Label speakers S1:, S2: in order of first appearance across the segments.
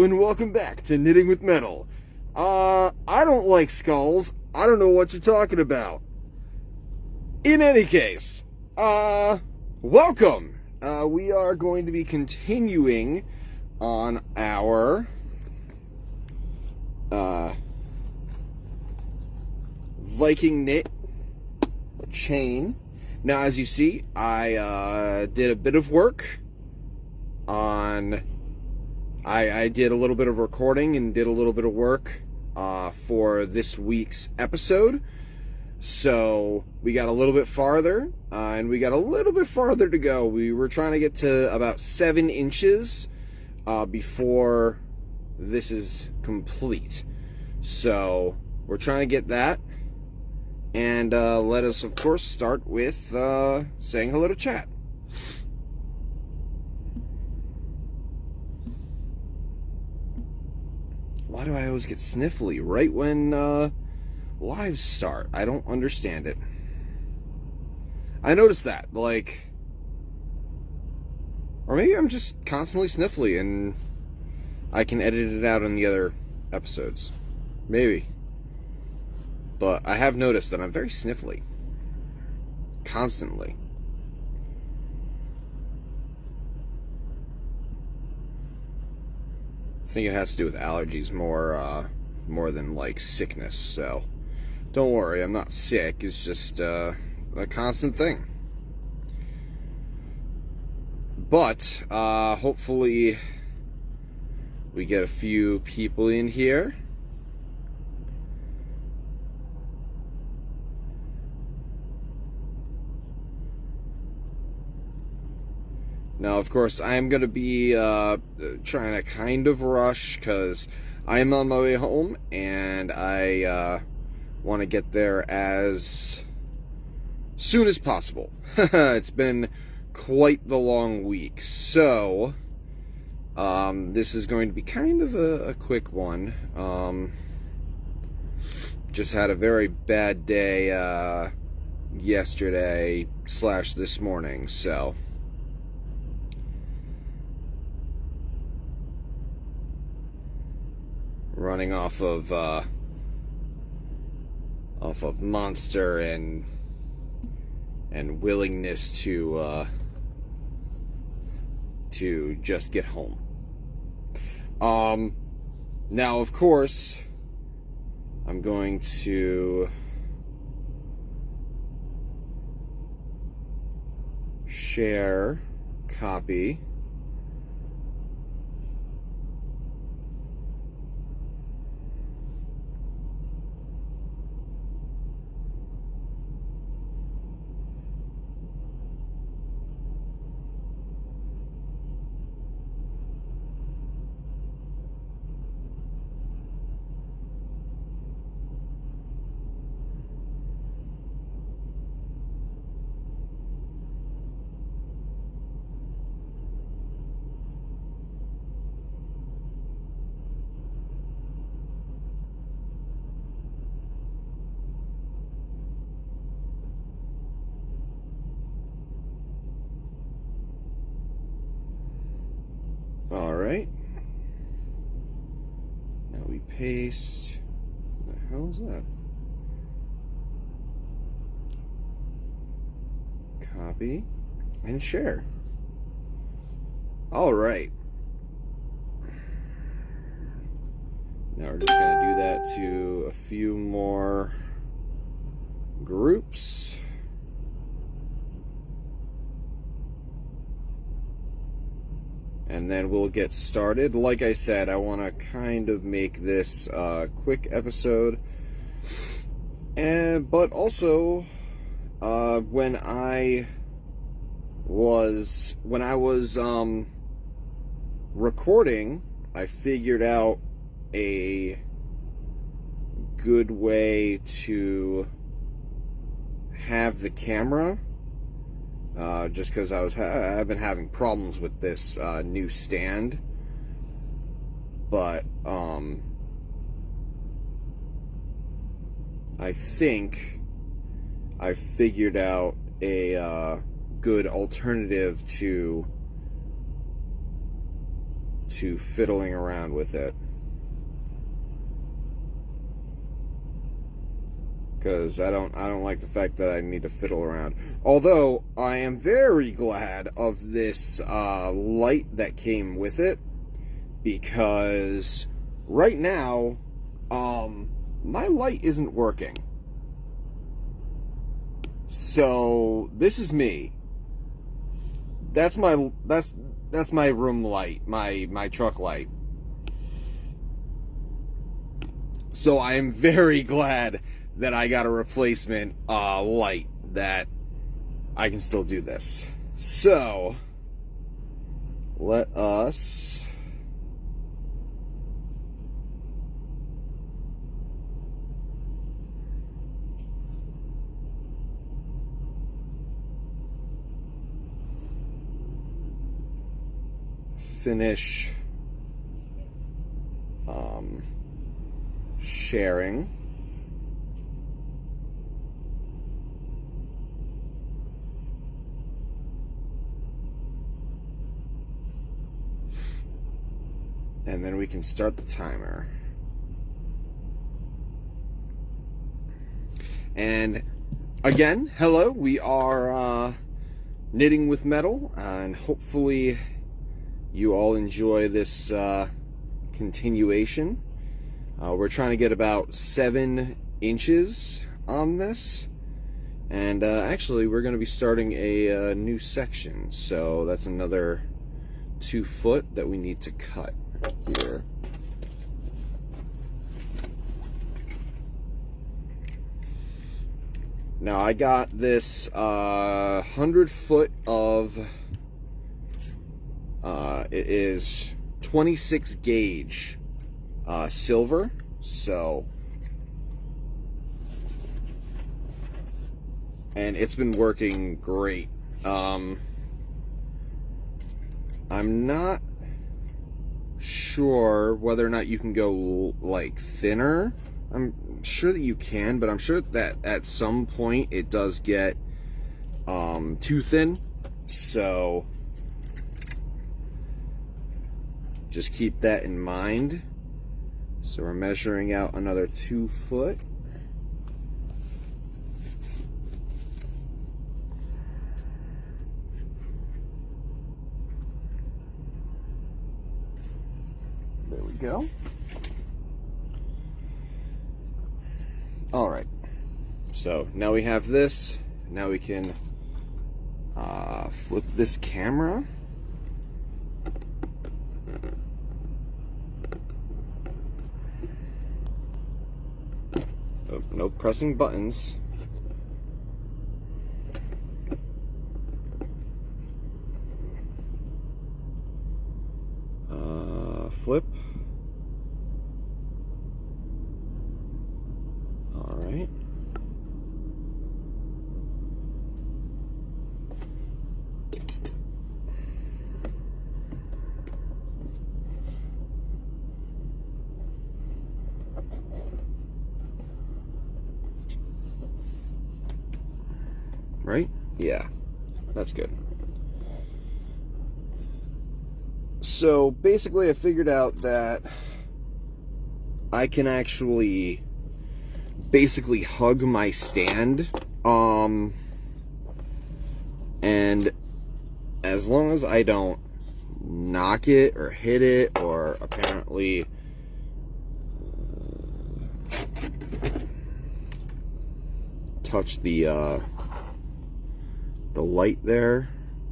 S1: and welcome back to Knitting with Metal. I don't like skulls. I don't know what you're talking about. In any case, welcome. We are going to be continuing on our Viking knit chain. Now, as you see, I did a bit of work on... I did a little bit of recording and did a little bit of work for this week's episode. So we got a little bit farther, and we got a little bit farther to go. We were trying to get to about 7 inches before this is complete. So we're trying to get that. And let us, of course, start with saying hello to chat. Why do I always get sniffly right when lives start? I don't understand it. I noticed that, like... Or maybe I'm just constantly sniffly and I can edit it out in the other episodes. Maybe. But I have noticed that I'm very sniffly. Constantly. I think it has to do with allergies more than like sickness, so don't worry, I'm not sick. It's just a constant thing. But hopefully we get a few people in here. Now, of course, I'm going to be trying to kind of rush because I am on my way home and I want to get there as soon as possible. It's been quite the long week, so this is going to be kind of a quick one. Just had a very bad day yesterday / this morning, so... running off of Monster and willingness to just get home. Now, of course, I'm going to share copy. Alright. Now we paste. What the hell is that? Copy and share. Alright. Now we're just going to do that to a few more groups. And then we'll get started. Like I said, I want to kind of make this a quick episode. But also, when I was recording, I figured out a good way to have the camera. Just because I've been having problems with this new stand, but I think I figured out a good alternative to to fiddling around with it, because I don't like the fact that I need to fiddle around. Although I am very glad of this light that came with it, because right now my light isn't working. So this is me. That's my room light, my truck light. So I am very glad that I got a replacement light that I can still do this. So let us finish sharing. And then we can start the timer. And again, hello, we are knitting with metal, and hopefully you all enjoy this continuation. We're trying to get about 7 inches on this, and actually we're going to be starting a new section, so that's another 2 foot that we need to cut here. Now I got this 100 foot of it is 26 gauge silver, so, and it's been working great. I'm not sure whether or not you can go like thinner. I'm sure that you can, but I'm sure that at some point it does get too thin, so just keep that in mind. So we're measuring out another 2 foot. There we go. All right. So now we have this. Now we can flip this camera. Oh, no pressing buttons. Flip. All right. Right? Yeah, that's good. So basically I figured out that I can actually basically hug my stand, and as long as I don't knock it or hit it or apparently touch the light there,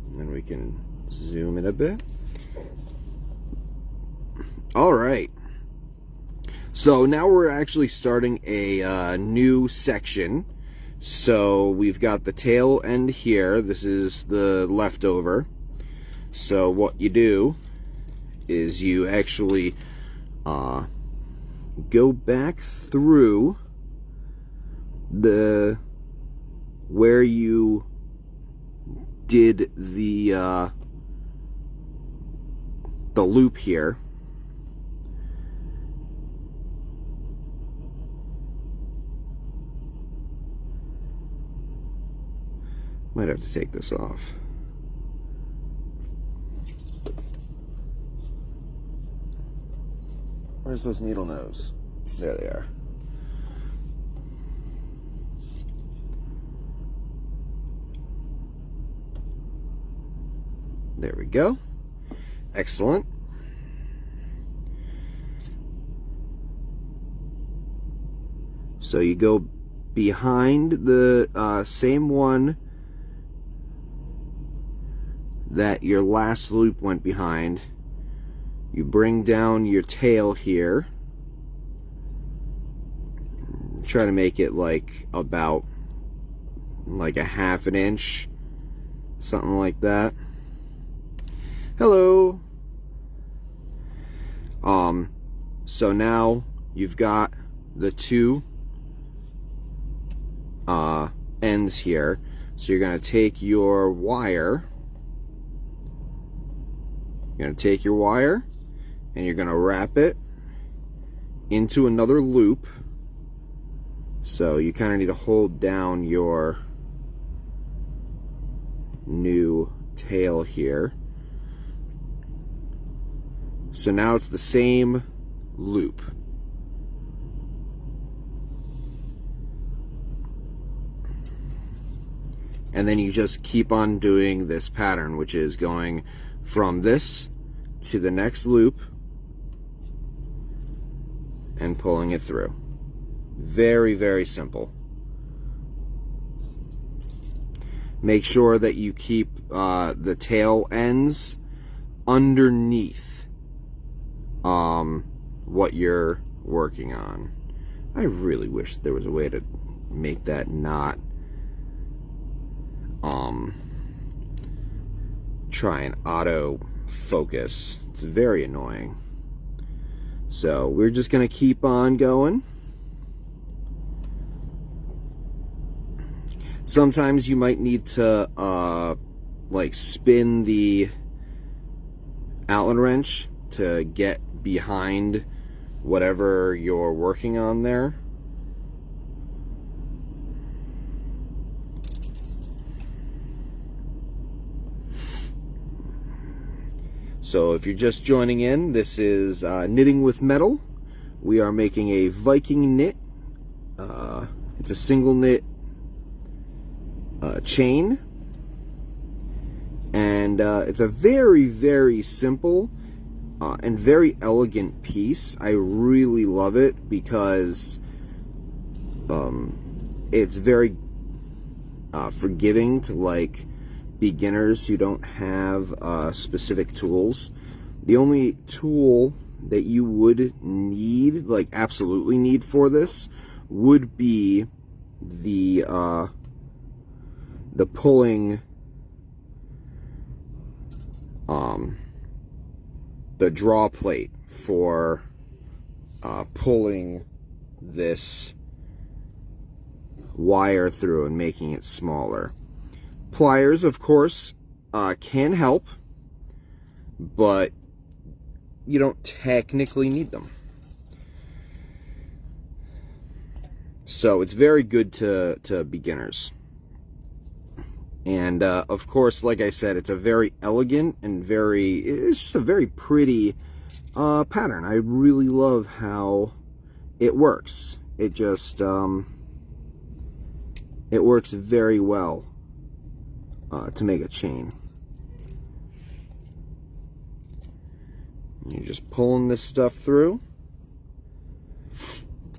S1: and then we can zoom in a bit. All right, so now we're actually starting a new section. So we've got the tail end here. This is the leftover. So what you do is you actually go back through the where you did the loop here. Might have to take this off. Where's those needle nose? There they are. There we go. Excellent. So you go behind the same one that your last loop went behind. You bring down your tail here. Try to make it like about like a half an inch, something like that. Hello. So now you've got the two ends here. So you're going to take your wire. You're going to take your wire and you're going to wrap it into another loop. So you kind of need to hold down your new tail here. So now it's the same loop. And then you just keep on doing this pattern, which is going from this to the next loop and pulling it through. Very, very simple. Make sure that you keep the tail ends underneath what you're working on. I really wish there was a way to make that not try and auto focus. It's very annoying. So we're just gonna keep on going. Sometimes you might need to like spin the Allen wrench to get behind whatever you're working on there. So if you're just joining in, this is Knitting with Metal. We are making a Viking knit. It's a single knit chain, and it's a very, very simple and very elegant piece. I really love it because it's very forgiving to like beginners who don't have specific tools. The only tool that you would need, like absolutely need for this, would be the pulling, the draw plate for pulling this wire through and making it smaller. Pliers, of course, can help, but you don't technically need them. So it's very good to beginners. And of course, like I said, it's a very elegant and it's just a very pretty pattern. I really love how it works. It just it works very well to make a chain. You're just pulling this stuff through.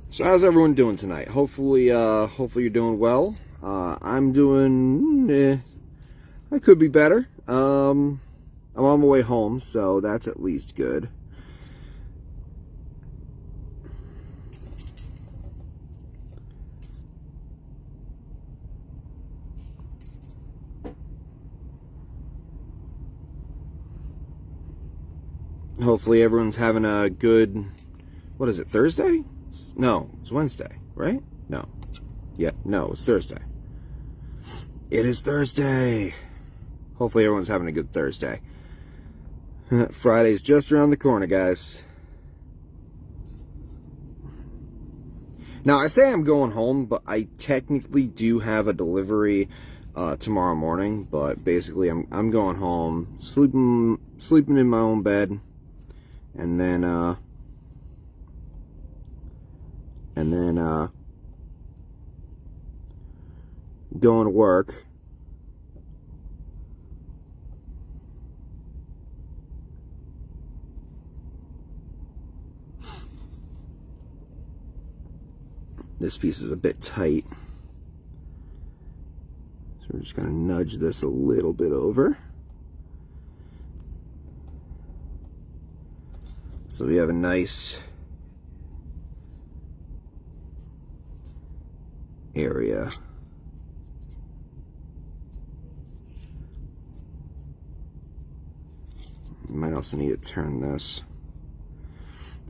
S1: So how's everyone doing tonight? Hopefully you're doing well. I'm doing, I could be better. I'm on my way home, so that's at least good. Hopefully everyone's having a good, what is it, Thursday? No, it's Wednesday, right? No. Yeah, no, it's Thursday. It is Thursday. Hopefully everyone's having a good Thursday. Friday's just around the corner, guys. Now, I say I'm going home, but I technically do have a delivery tomorrow morning. But basically, I'm going home, sleeping in my own bed, and then and then going to work. This piece is a bit tight, so we're just going to nudge this a little bit over. So we have a nice area. You might also need to turn this.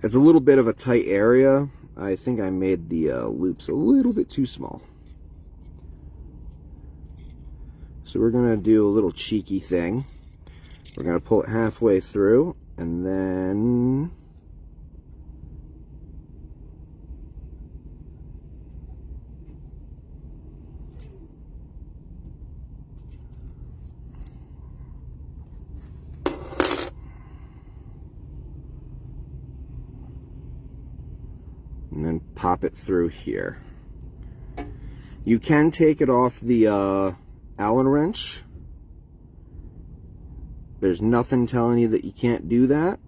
S1: It's a little bit of a tight area. I think I made the loops a little bit too small. So we're going to do a little cheeky thing. We're going to pull it halfway through, and then pop it through here. You can take it off the Allen wrench. There's nothing telling you that you can't do that.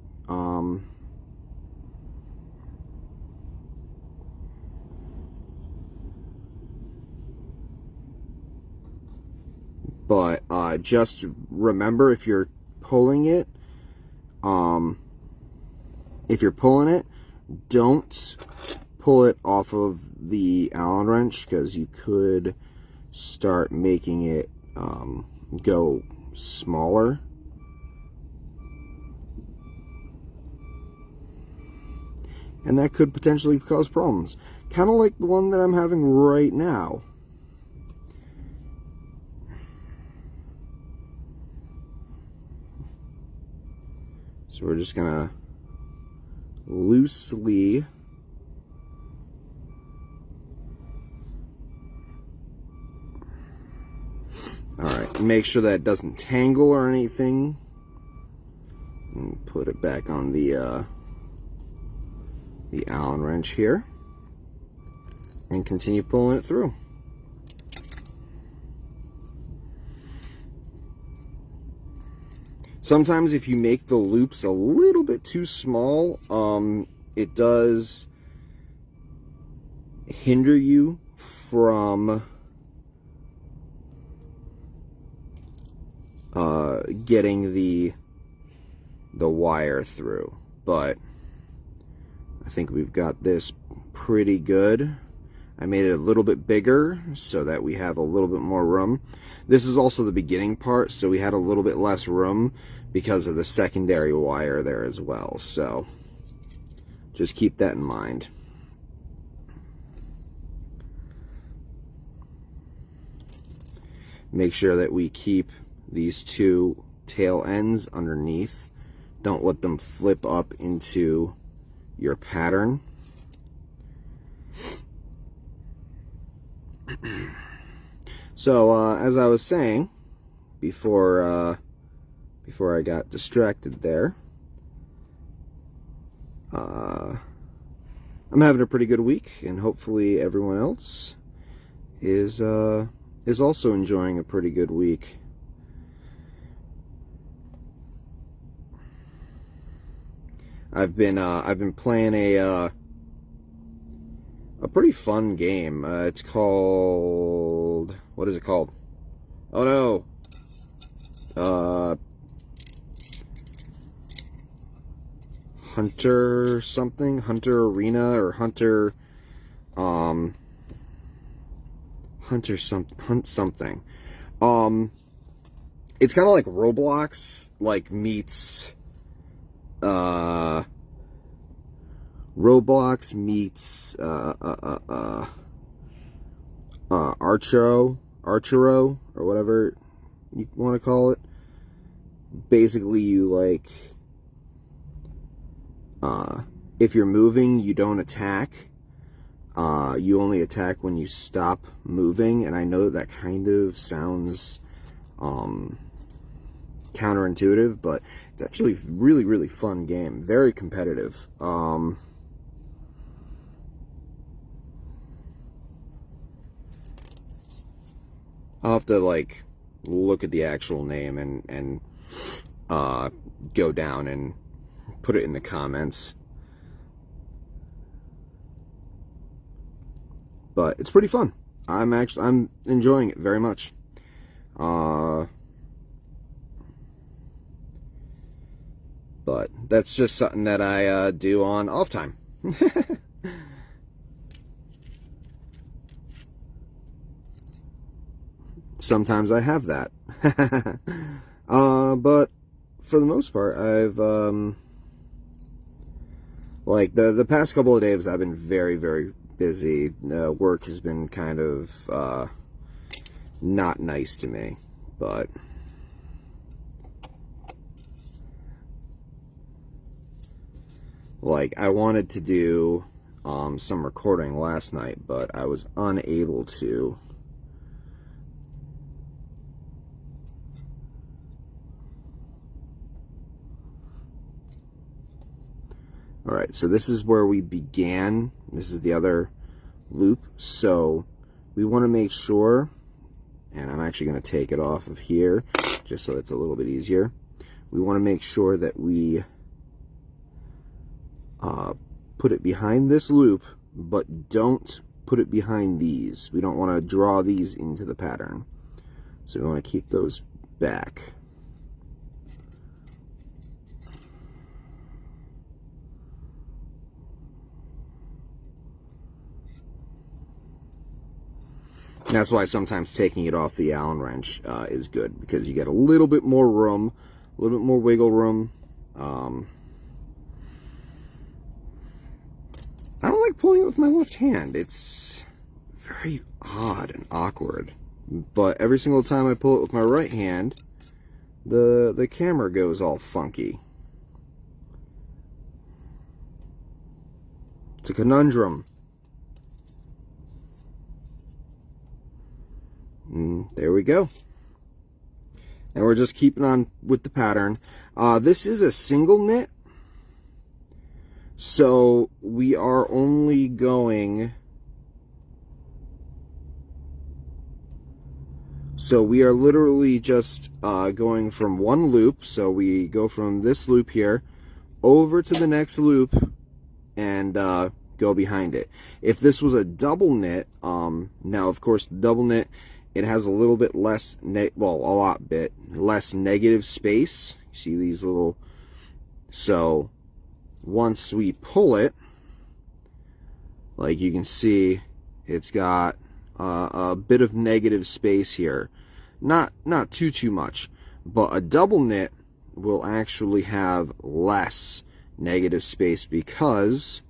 S1: But just remember, if you're pulling it, don't pull it off of the Allen wrench, because you could start making it go smaller. And that could potentially cause problems. Kind of like the one that I'm having right now. So we're just gonna loosely make sure that it doesn't tangle or anything. And put it back on the Allen wrench here, and continue pulling it through. Sometimes if you make the loops a little bit too small, it does hinder you from getting the wire through. But I think we've got this pretty good. I made it a little bit bigger so that we have a little bit more room. This is also the beginning part, so we had a little bit less room because of the secondary wire there as well. So just keep that in mind. Make sure that we keep these two tail ends underneath. Don't let them flip up into your pattern. So as I was saying before I got distracted there, I'm having a pretty good week, and hopefully everyone else is also enjoying a pretty good week. I've been playing a pretty fun game. It's called, what is it called? Oh no. Hunter something, Hunter Arena, or Hunter Hunt something. It's kind of like Roblox, like meets Roblox meets Archero, or whatever you want to call it. Basically, you like, if you're moving, you don't attack. You only attack when you stop moving, and I know that kind of sounds counterintuitive, but it's actually a really, really fun game. Very competitive. I'll have to like look at the actual name and go down and put it in the comments. But it's pretty fun. I'm enjoying it very much. But that's just something that I do on off time. Sometimes I have that. But for the most part, I've like the past couple of days I've been very, very busy. Work has been kind of not nice to me, but like I wanted to do some recording last night, but I was unable to. Alright, so this is where we began. This is the other loop. So we want to make sure, and I'm actually going to take it off of here just so it's a little bit easier. We want to make sure that we put it behind this loop, but don't put it behind these. We don't want to draw these into the pattern. So we want to keep those back. That's why sometimes taking it off the Allen wrench is good, because you get a little bit more room, a little bit more wiggle room. I don't like pulling it with my left hand. It's very odd and awkward. But every single time I pull it with my right hand, the camera goes all funky. It's a conundrum. There we go. And we're just keeping on with the pattern. This is a single knit, so we are only going, so we are literally just going from one loop. So we go from this loop here over to the next loop and go behind it. If this was a double knit, now of course the double knit, it has a little bit less, a lot bit less negative space. See these little, so once we pull it, like you can see, it's got a bit of negative space here. Not too much, but a double knit will actually have less negative space, because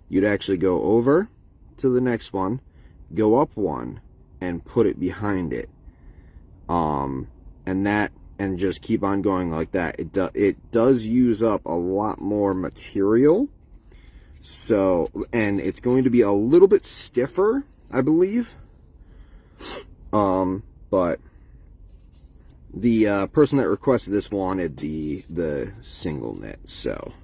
S1: you'd actually go over to the next one, go up one, and put it behind it, and just keep on going like that. It does use up a lot more material, so, and it's going to be a little bit stiffer, I believe. But the person that requested this wanted the single knit, so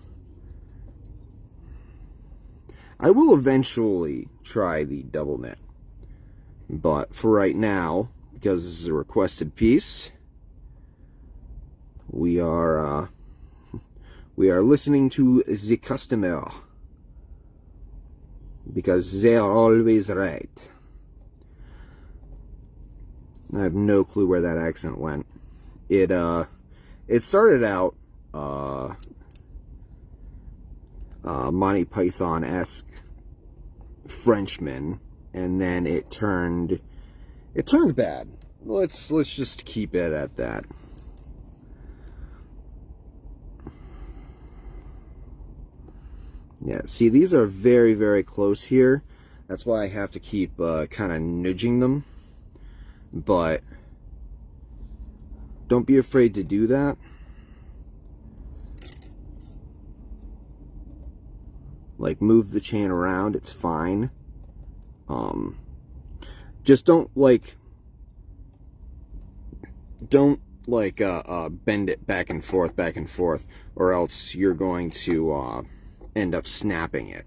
S1: I will eventually try the double knit. But for right now, because this is a requested piece, we are listening to the customer, because they are always right. I have no clue where that accent went. It started out Monty Python-esque Frenchman, and then it turned bad. Let's just keep it at that. Yeah, see, these are very, very close here. That's why I have to keep kind of nudging them. But don't be afraid to do that. Like, move the chain around, it's fine. Just don't bend it back and forth, or else you're going to end up snapping it.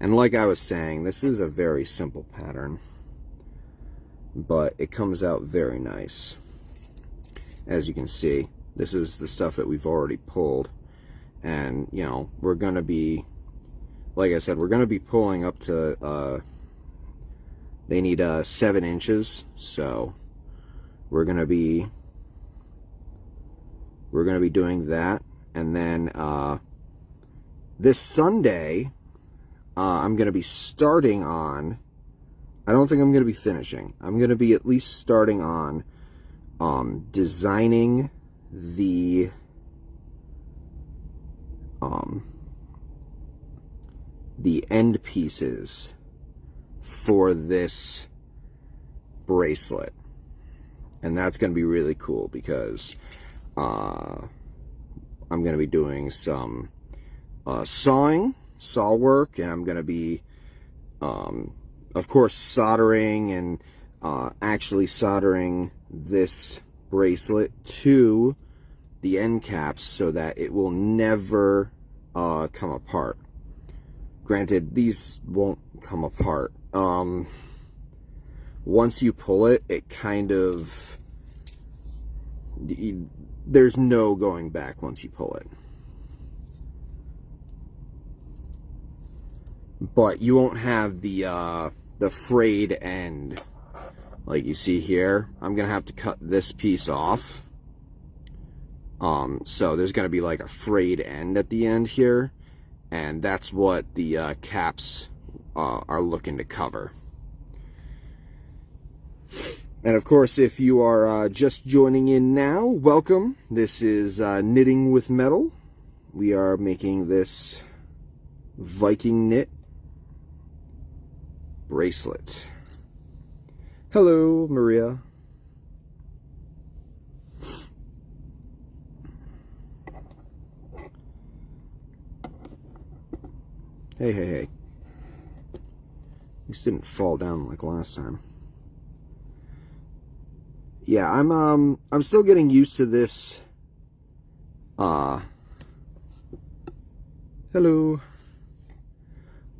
S1: And like I was saying, this is a very simple pattern, but it comes out very nice. As you can see, this is the stuff that we've already pulled. And, you know, we're going to be, like I said, we're going to be pulling up to, they need 7 inches. So we're going to be doing that. And then this Sunday, I'm going to be starting on, I don't think I'm going to be finishing. I'm going to be at least starting on designing the end pieces for this bracelet. And that's going to be really cool because I'm going to be doing some saw work, and I'm going to be of course soldering and actually soldering this bracelet to the end caps so that it will never come apart. Granted, these won't come apart. Once you pull it, it kind of, there's no going back once you pull it. But you won't have the frayed end like you see here. I'm gonna have to cut this piece off. So there's gonna be like a frayed end at the end here, and that's what the caps are looking to cover. And of course, if you are just joining in now, welcome. This is Knitting with Metal. We are making this Viking knit bracelet. Hello, Maria. Hey, hey, hey. These didn't fall down like last time. Yeah, I'm still getting used to this. Hello.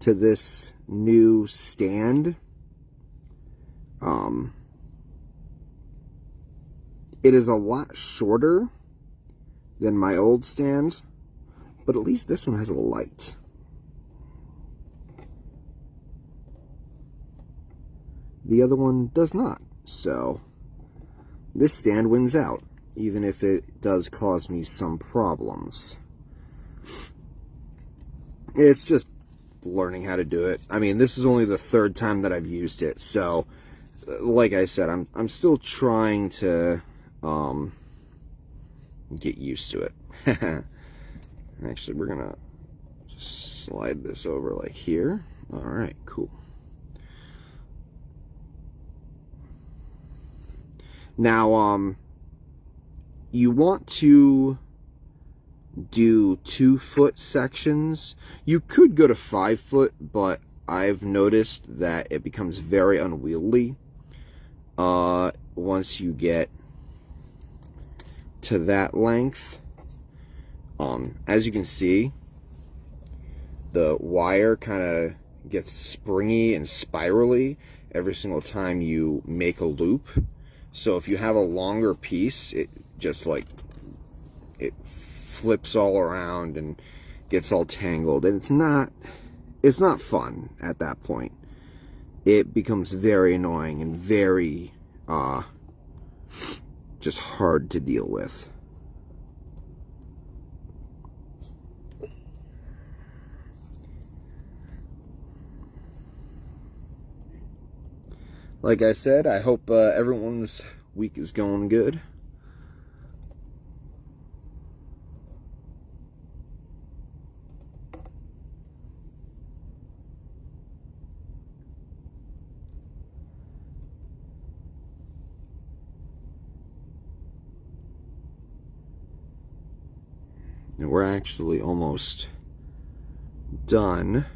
S1: To this new stand. It is a lot shorter than my old stand, but at least this one has a light. The other one does not, so this stand wins out, even if it does cause me some problems. It's just learning how to do it. I mean, this is only the 3rd time that I've used it, so like I said, I'm still trying to get used to it. Actually, we're gonna just slide this over like here. All right, cool. Now, you want to do 2-foot sections. You could go to 5-foot, but I've noticed that it becomes very unwieldy once you get to that length. As you can see, the wire kind of gets springy and spirally every single time you make a loop. So if you have a longer piece, it just like, it flips all around and gets all tangled, and it's not fun at that point. It becomes very annoying and very just hard to deal with. Like I said, I hope everyone's week is going good. And we're actually almost done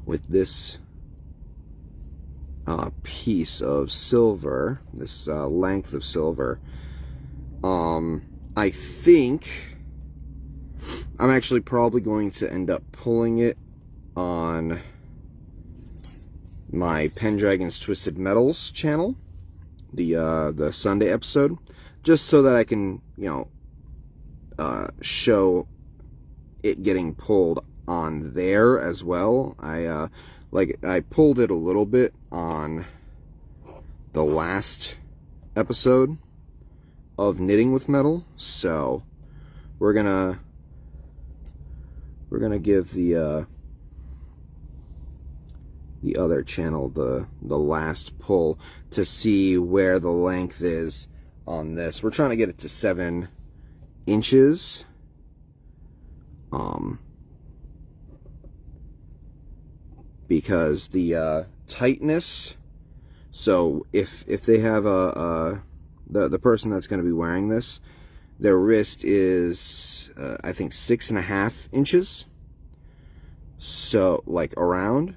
S1: with this piece of silver, this length of silver. I think I'm actually probably going to end up pulling it on my Pendragon's Twisted Metals channel, the Sunday episode, just so that I can, you know, show it getting pulled on there as well. I pulled it a little bit on the last episode of Knitting with Metal, so we're gonna give the other channel the last pull to see where the length is on this. We're trying to get it to 7 inches. Because the tightness, so if they have the person that's going to be wearing this, their wrist is I think 6.5 inches, so like around.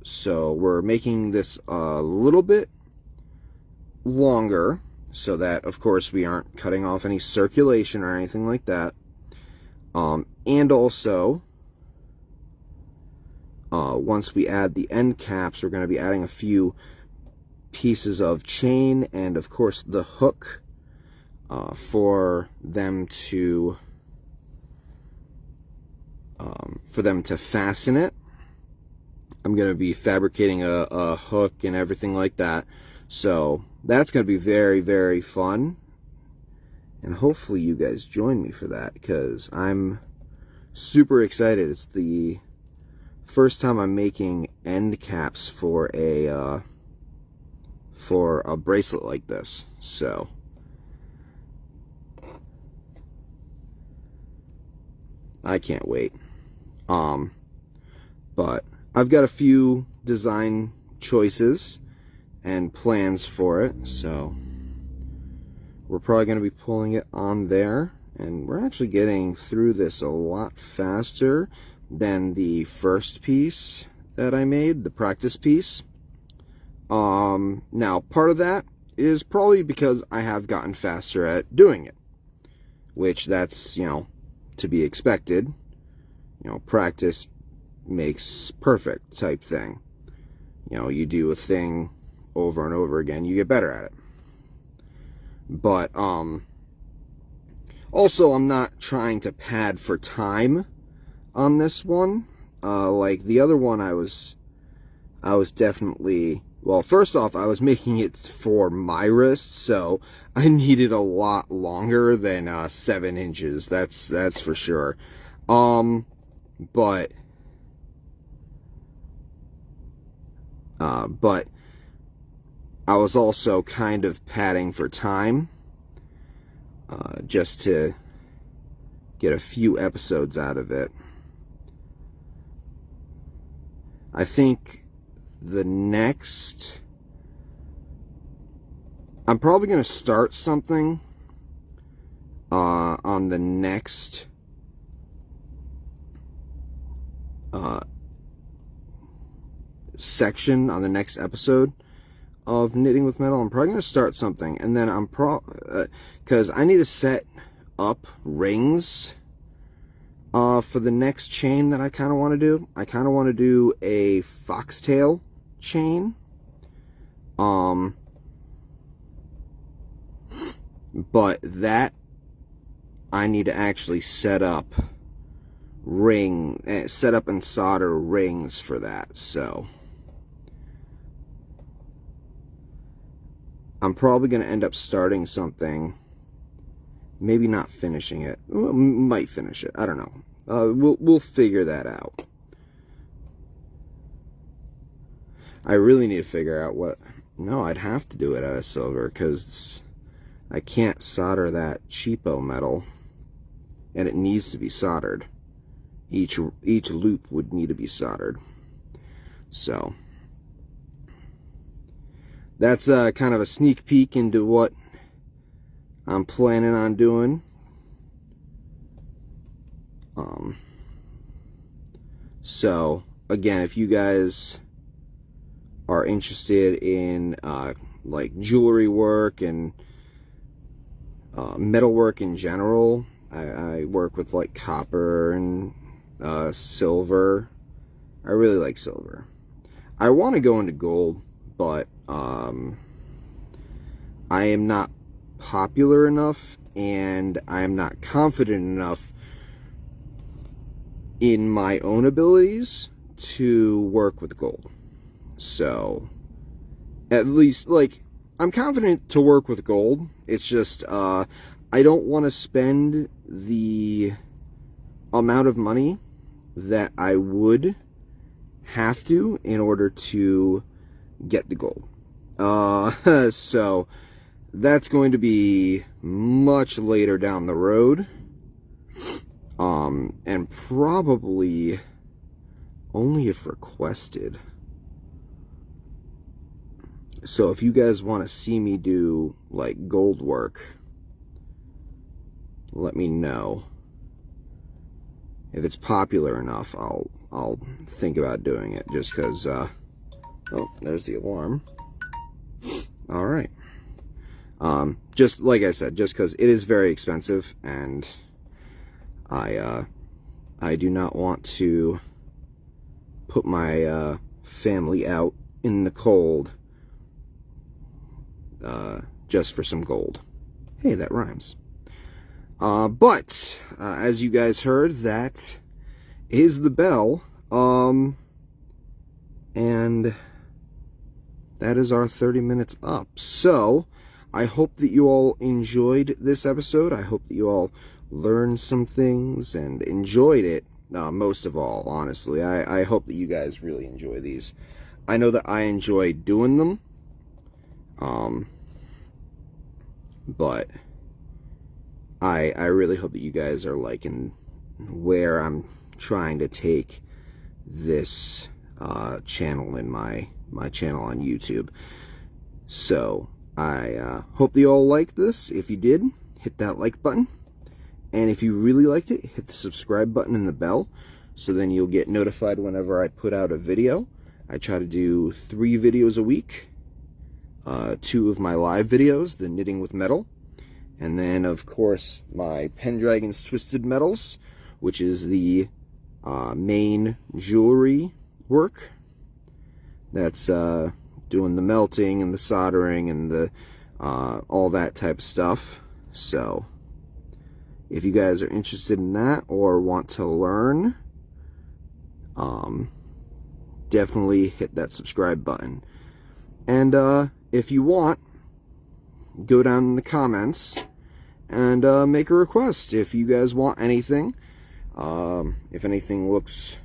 S1: So we're making this a little bit longer so that, of course, we aren't cutting off any circulation or anything like that. And also, once we add the end caps, we're going to be adding a few pieces of chain and, of course, the hook for them to fasten it. I'm going to be fabricating a hook and everything like that. So that's going to be very, very fun. And hopefully you guys join me for that, because I'm super excited. It's the first time I'm making end caps for a bracelet like this. So I can't wait. But I've got a few design choices and plans for it, so we're probably going to be pulling it on there, and we're actually getting through this a lot faster than the first piece that I made, the practice piece. Now, part of that is probably because I have gotten faster at doing it, which that's, you know, to be expected. You know, practice makes perfect type thing. You know, you do a thing over and over again, you get better at it. But also, I'm not trying to pad for time on this one. Like the other one, I was definitely, well, first off, I was making it for my wrist, so I needed a lot longer than 7 inches. That's for sure. But I was also kind of padding for time, just to get a few episodes out of it. I think the next, I'm probably going to start something on the next section, on the next episode of Knitting with Metal. I'm probably going to start something, and then I'm because I need to set up rings for the next chain that I kind of want to do. I kind of want to do a foxtail chain. But that I need to actually set up and solder rings for that. So I'm probably going to end up starting something, maybe not finishing it. Well, might finish it. I don't know. We'll figure that out. I really need to figure out what. No, I'd have to do it out of silver, because I can't solder that cheapo metal, and it needs to be soldered. Each loop would need to be soldered. So that's kind of a sneak peek into what I'm planning on doing. So again, if you guys are interested in like jewelry work and metalwork in general, I work with like copper and silver. I really like silver. I want to go into gold, but I am not popular enough, and I am not confident enough in my own abilities to work with gold. So, at least, like, I'm confident to work with gold. It's just, I don't want to spend the amount of money that I would have to in order to get the gold. So, that's going to be much later down the road. And probably only if requested. So if you guys want to see me do like gold work, let me know. If it's popular enough, I'll think about doing it, just because oh, there's the alarm. All right. Just like I said, just because it is very expensive, and I do not want to put my family out in the cold just for some gold. Hey, that rhymes. But as you guys heard, that is the bell, and that is our 30 minutes up. So I hope that you all enjoyed this episode. I hope that you all learned some things and enjoyed it. Most of all, honestly, I hope that you guys really enjoy these. I know that I enjoy doing them, but I really hope that you guys are liking where I'm trying to take this channel in my channel on YouTube. So I hope that you all liked this. If you did, hit that like button. And if you really liked it, hit the subscribe button and the bell, so then you'll get notified whenever I put out a video. I try to do 3 videos a week. 2 of my live videos, the knitting with metal. And then, of course, my Pendragon's Twisted Metals, which is the main jewelry work. That's doing the melting and the soldering and the all that type of stuff. So if you guys are interested in that or want to learn, definitely hit that subscribe button. And if you want, go down in the comments and make a request if you guys want anything. If anything looks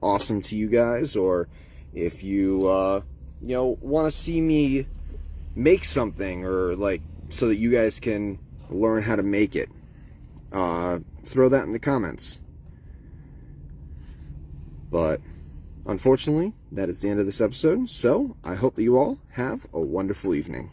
S1: awesome to you guys, or if you you know, want to see me make something, or like so that you guys can learn how to make it, throw that in the comments. But unfortunately, that is the end of this episode, so I hope that you all have a wonderful evening.